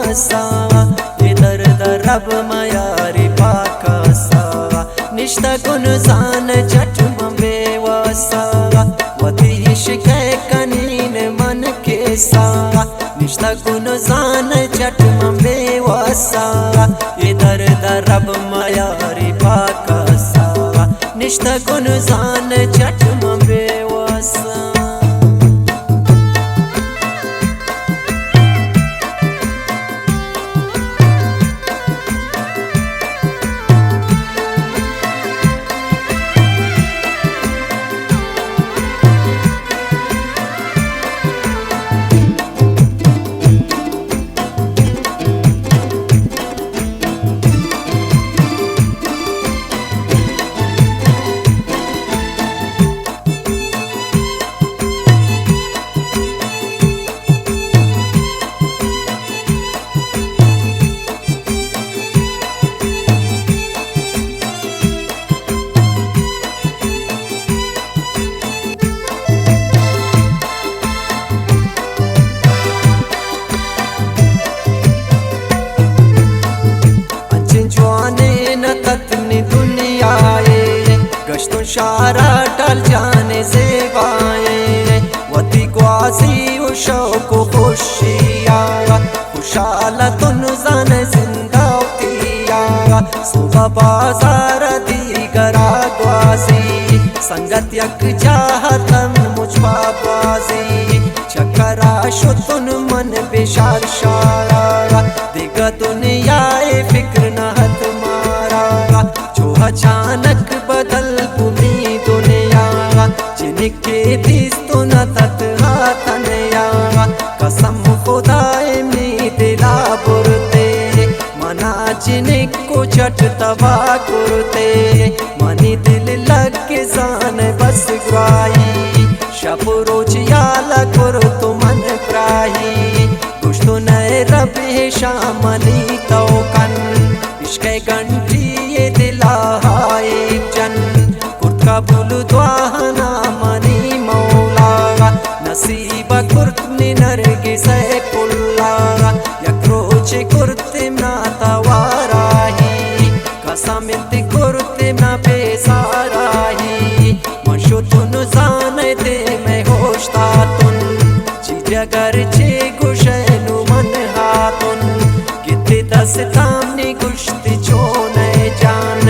वसा इधर दरब मयारी पाकसा निष्ठ गुण जान जटम बेवसा वती शिकै कनीन मन के सा निष्ठ गुण जान जटम बेवसा इधर दरब मयारी पाकसा निष्ठ गुण जान जटम बेवसा गश्तों शारा टल जाने से वाए वती ग्वासी शौक खुशिया खुशाला तुन जान जिंदातिया सुबह बाजार दीगरा ग्वासी संगत यक चाहतन मुझ बाबाजी चकरा शुतुन मन बेशार शारा दिग दुनिया फिक्र न हत मारा जो अचानक बदल भूमि दुनिया जिनके दिस तो न तत हाथनया कसम खुदाए में दिला बुरते मना जिनको चट तबा करते मनी दिल लग के जान बस ग्राही शब रोज याला कर तो मन प्राही कुछ तो नए रब है शामली तो कन इश्क़ घंटी ये दिला हाय जन कुर्त कबूल दुआना मनी मौला नसीब कुर्त नरगे से पुल्ला यक्रोच कुर्त ना तवाराही कसमित कुर्त ना बेसाराही मशो तुन जाने दे मैं होशता तुन चिजगर चे गुशनु मन हातुन किते दस तामने गुश्ती चोने जान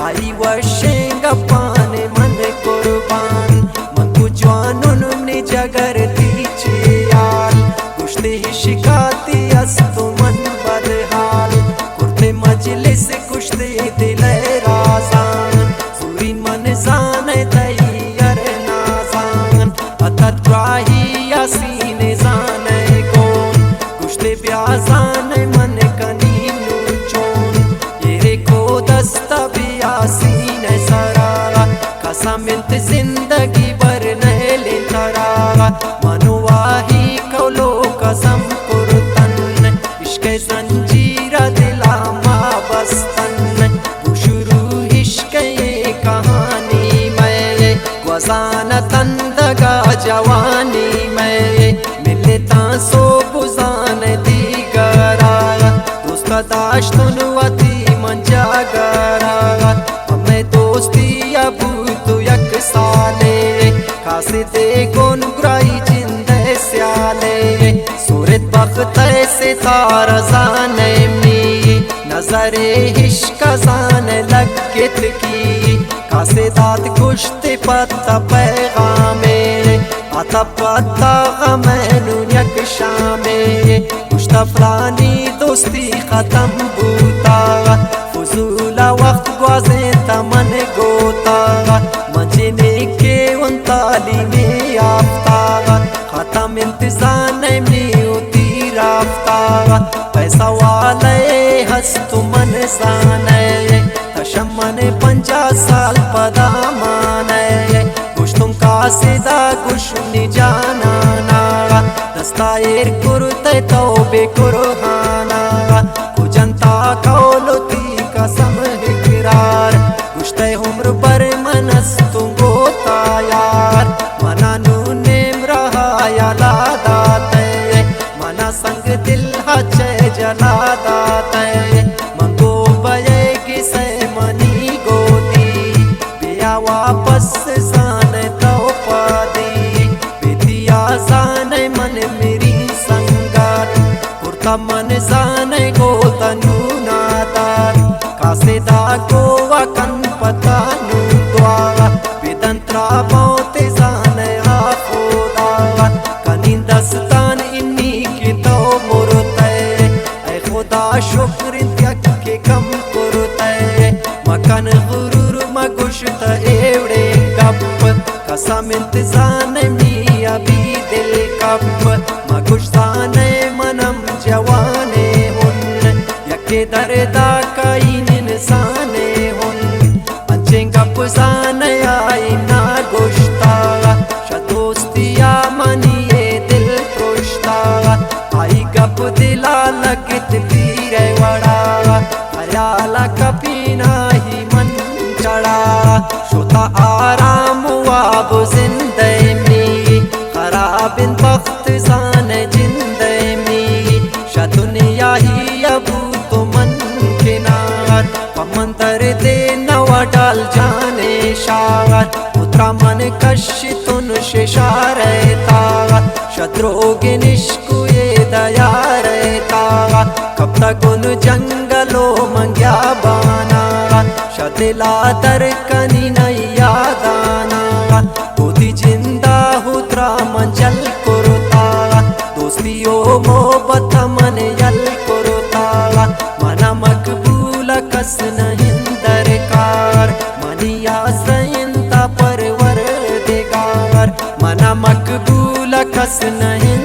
आई वशेंगा पाने मन कुर्बान मन कुजवानुन ने जगर दीचे याल गुश्ती ही शिकाती अस्तु मन बदहाल कुर्ते मजलिस कुश्ती दिले राजान सूरी मन जाने तैयार नाजान अतत ग्राही यासीने जाने कौन कुश्ती ब्याजान मन कनीनु चोन ये को दस्ता बियासीन सरा कसमित जिंदगी भर नहले तरा मनुवाही कौलो कसम कुर्तन इश्क़ जंजीरा दिला मा बस्तन शुरू इश्क़ ये कहानी में गुज़ाना तंदगा जवानी में मिलता सो गुज़ान दीगरा दोस्त दाश्तुन वती मंजा गरा हमें दोस्ती अबू तो यक साले खासे दे कौन गुराई जिंदे स्याले सूरत बख्त से तारा जाने में नजरे इश्क़ जाने लगत की खासे दाद कुश्ते पत्ता पैगामे आता पत्ता गमैनु यक शामे कुश्ता फलानी दोस्ती खत्म बूता फजूला वक्त ग्वाजे तमन गोता मजने के उन तालीमे याफ्ता खत्म इंतज़ान में उती राफ्ता पैसा वाले हस्तु मन जाने तशमन 50 साल पदामाने कुछ तुम का सीधा कुछ नि जाना ना दस्तायर कुरते तौबे कुरहाना कुजंता कौलती कसम इकरार कुश्ते उम्र पर मनस तुंगो तायार मना नूने रहा या लादाते मना संग दिल हचे जला दाते मंगो बये किसे मनी गोती बिया वापस जाने तो पादी बितिया जाने मन मेरी संगात कुर्ता मन जाने गो तनु नादार कासे दा गोवा कन पता नु द्वारा बिदंत्रा मोते जाने आखोदा कनिंदस्तान इन्नी की तो मुरते ऐ खुदा शुक्र के कम कुरते मकान गुरूर मगुश्त एवड़े कप कसम इंतजान मिया भी दिल कप मगुश्ताने मनम जवाने हुन यके दरदा कई इंसाने हुन अंचें कप जाने आई ना गुश्ता शदोस्तिया मनिए दिल पुश्ता आई गप दिला लगत पीरे वड़ा हयाला कपी नाही मन चढ़ा शुता आराम वाब जिंदे में खराब इन वक्त जान जिंदे में श दुनिया ही अबू तो मन किनार पमंतर दे नवा डाल जाने शार उतरा मन कश तुन शिशारे तागा शत्रुघ्न निष्कु ये दया रहता कब तक उन जंगलों मंग्या बाना शदिला दर कनी नैया दाना गोदी जिंदा हुत्रा मंजल कुरुता दोस्तियों मोहब्बत मन यल कुरुता मना मकबूल कस नहीं दरकार मनिया सयंता परवर देगार मना मकबूल कस नहीं